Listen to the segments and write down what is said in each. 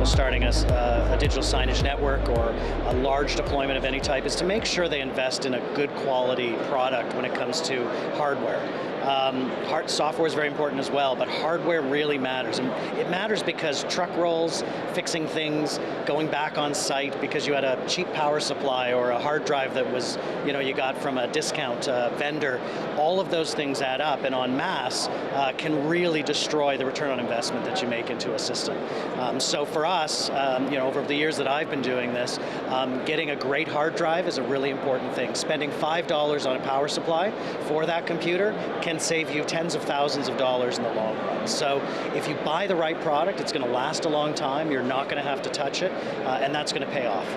starting a digital signage network or a large deployment of any type is to make sure they invest in a good quality product when it comes to hardware. Software is very important as well, but hardware really matters. And it matters because truck rolls, fixing things, going back on site because you had a cheap power supply or a hard drive that was, you got from a discount vendor, all of those things add up, and en masse can really destroy the return on investment that you make into a system. So for us, over the years that I've been doing this, getting a great hard drive is a really important thing. Spending $5 on a power supply for that computer can save you tens of thousands of dollars in the long run. So if you buy the right product, it's going to last a long time, you're not going to have to touch it, and that's going to pay off.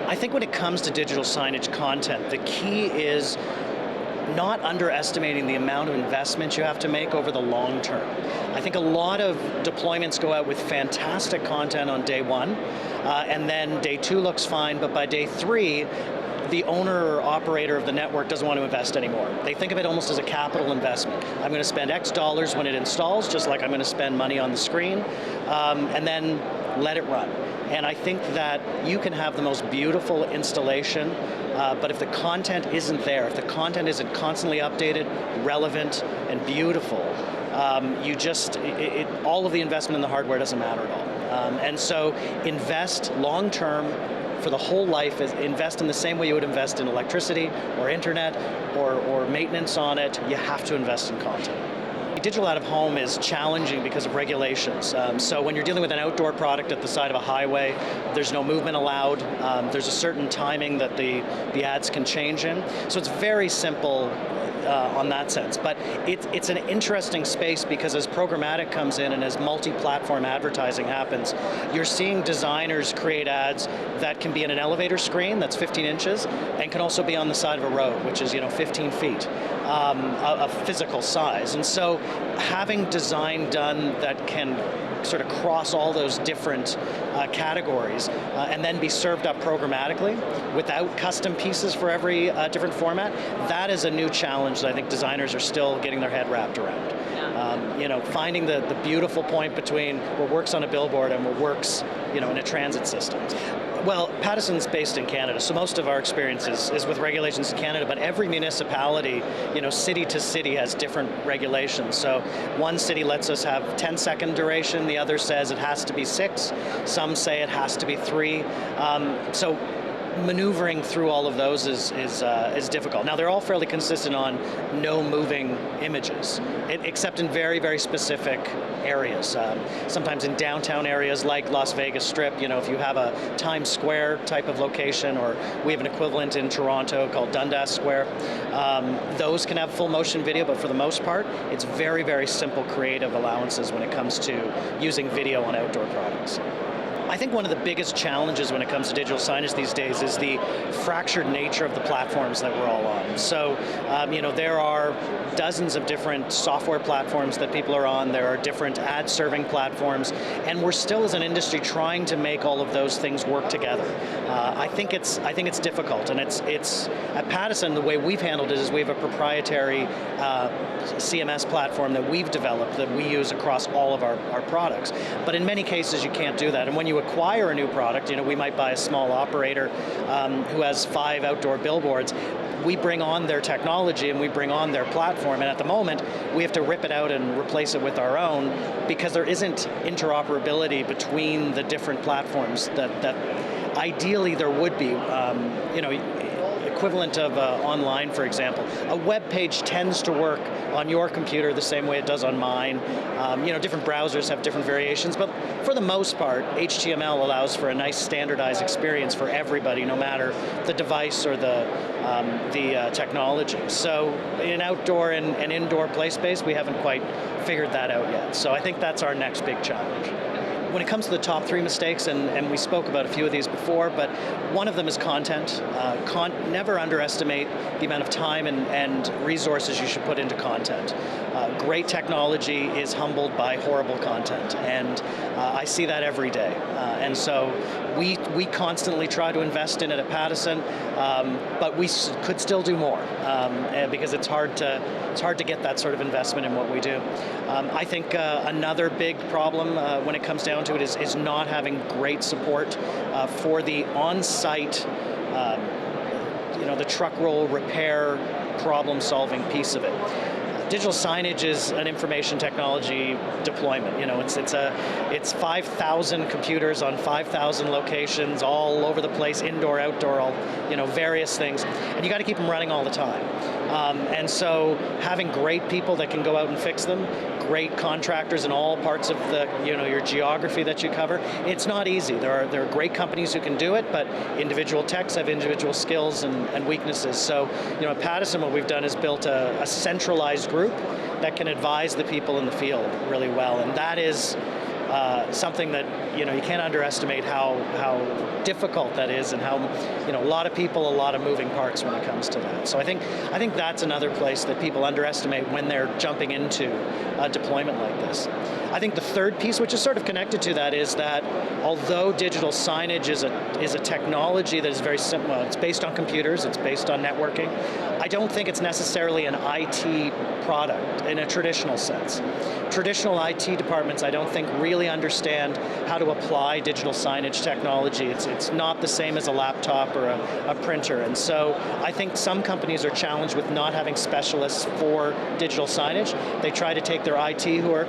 I think when it comes to digital signage content, the key is not underestimating the amount of investment you have to make over the long term. I think a lot of deployments go out with fantastic content on day one, and then day two looks fine, but by day three, the owner or operator of the network doesn't want to invest anymore. They think of it almost as a capital investment. I'm going to spend X dollars when it installs, just like I'm going to spend money on the screen, and then let it run. And I think that you can have the most beautiful installation, but if the content isn't there, if the content isn't constantly updated, relevant, and beautiful, all of the investment in the hardware doesn't matter at all. And so invest long-term for the whole life, invest in the same way you would invest in electricity or internet or maintenance on it. You have to invest in content. Digital out of home is challenging because of regulations. So when you're dealing with an outdoor product at the side of a highway, there's no movement allowed. There's a certain timing that the ads can change in. So it's very simple on that sense. But it's an interesting space because as programmatic comes in and as multi-platform advertising happens, you're seeing designers create ads that can be in an elevator screen that's 15 inches and can also be on the side of a road, which is 15 feet of physical size. And so having design done that can sort of cross all those different categories and then be served up programmatically without custom pieces for every different format, that is a new challenge that I think designers are still getting their head wrapped around. Finding the beautiful point between what works on a billboard and what works in a transit system. Well, Pattison's based in Canada, so most of our experience is with regulations in Canada, but every municipality, city to city has different regulations. So one city lets us have 10-second duration, the other says it has to be 6, some say it has to be 3. So maneuvering through all of those is difficult. Now they're all fairly consistent on no moving images, except in very, very specific areas. Sometimes in downtown areas like Las Vegas Strip, if you have a Times Square type of location, or we have an equivalent in Toronto called Dundas Square, those can have full motion video, but for the most part, it's very, very simple creative allowances when it comes to using video on outdoor products. I think one of the biggest challenges when it comes to digital signage these days is the fractured nature of the platforms that we're all on. So, there are dozens of different software platforms that people are on. There are different ad-serving platforms, and we're still, as an industry, trying to make all of those things work together. I think it's difficult, and it's at Pattison, the way we've handled it is we have a proprietary CMS platform that we've developed that we use across all of our products. But in many cases, you can't do that, and when you acquire a new product, we might buy a small operator who has 5 outdoor billboards. We bring on their technology and we bring on their platform, and at the moment we have to rip it out and replace it with our own because there isn't interoperability between the different platforms that ideally there would be. Equivalent of online, for example. A web page tends to work on your computer the same way it does on mine. Different browsers have different variations, but for the most part, HTML allows for a nice standardized experience for everybody, no matter the device or the technology. So in outdoor and indoor play space, we haven't quite figured that out yet. So I think that's our next big challenge. When it comes to the top 3 mistakes, and we spoke about a few of these before, but one of them is content. Never underestimate the amount of time and resources you should put into content. Great technology is humbled by horrible content, and I see that every day. And so we constantly try to invest in it at Pattison, but we could still do more because it's hard to get that sort of investment in what we do. I think another big problem when it comes down down to it is not having great support for the on-site, the truck roll repair problem-solving piece of it. Digital signage is an information technology deployment. It's 5,000 computers on 5,000 locations all over the place, indoor, outdoor, all various things, and you got to keep them running all the time. And so having great people that can go out and fix them, great contractors in all parts of the your geography that you cover, it's not easy. There are great companies who can do it, but individual techs have individual skills and weaknesses. So at Pattison, what we've done is built a centralized group that can advise the people in the field really well, and that is something that you can't underestimate how difficult that is, and how a lot of people, a lot of moving parts when it comes to that. So I think that's another place that people underestimate when they're jumping into a deployment like this. I think the third piece, which is sort of connected to that, is that although digital signage is a technology that is very simple, it's based on computers, it's based on networking, I don't think it's necessarily an IT product in a traditional sense. Traditional IT departments, I don't think, really understand how to apply digital signage technology. It's not the same as a laptop or a printer, and so I think some companies are challenged with not having specialists for digital signage. They try to take their IT, who are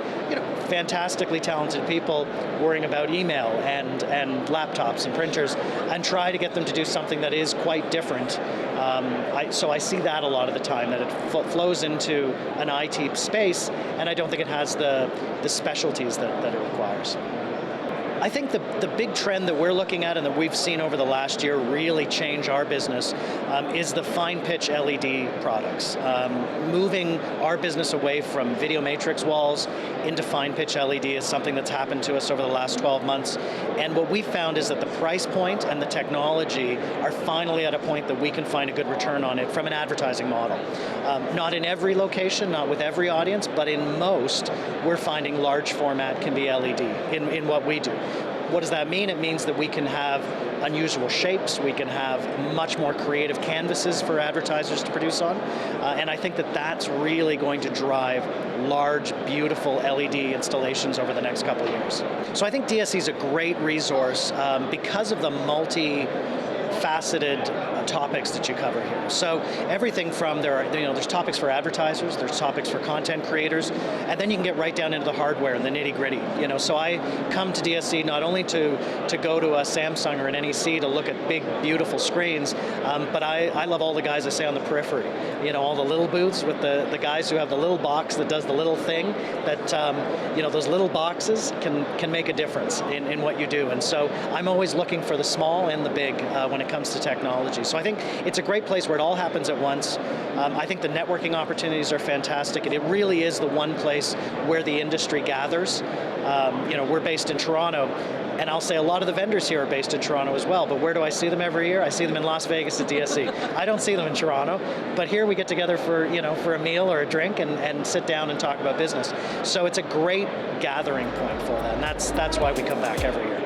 fantastically talented people worrying about email and laptops and printers, and try to get them to do something that is quite different. So I see that a lot of the time, that it flows into an IT space, and I don't think it has the specialties that it requires. I think the big trend that we're looking at and that we've seen over the last year really change our business is the fine pitch LED products. Moving our business away from video matrix walls into fine pitch LED is something that's happened to us over the last 12 months. And what we found is that the price point and the technology are finally at a point that we can find a good return on it from an advertising model. Not in every location, not with every audience, but in most, we're finding large format can be LED in what we do. What does that mean? It means that we can have unusual shapes, we can have much more creative canvases for advertisers to produce on, and I think that that's really going to drive large, beautiful LED installations over the next couple of years. So I think DSE is a great resource because of the multi-faceted topics that you cover here. So everything from there's topics for advertisers, there's topics for content creators, and then you can get right down into the hardware and the nitty-gritty. So I come to DSE not only to go to a Samsung or an NEC to look at big, beautiful screens, but I love all the guys I say on the periphery. All the little booths with the guys who have the little box that does the little thing that those little boxes can make a difference in what you do. And so I'm always looking for the small and the big when it comes to technology. So I think it's a great place where it all happens at once. I think the networking opportunities are fantastic, and it really is the one place where the industry gathers. We're based in Toronto, and I'll say a lot of the vendors here are based in Toronto as well, but where do I see them every year? I see them in Las Vegas at DSE. I don't see them in Toronto, but here we get together for a meal or a drink and sit down and talk about business. So it's a great gathering point for that, and that's why we come back every year.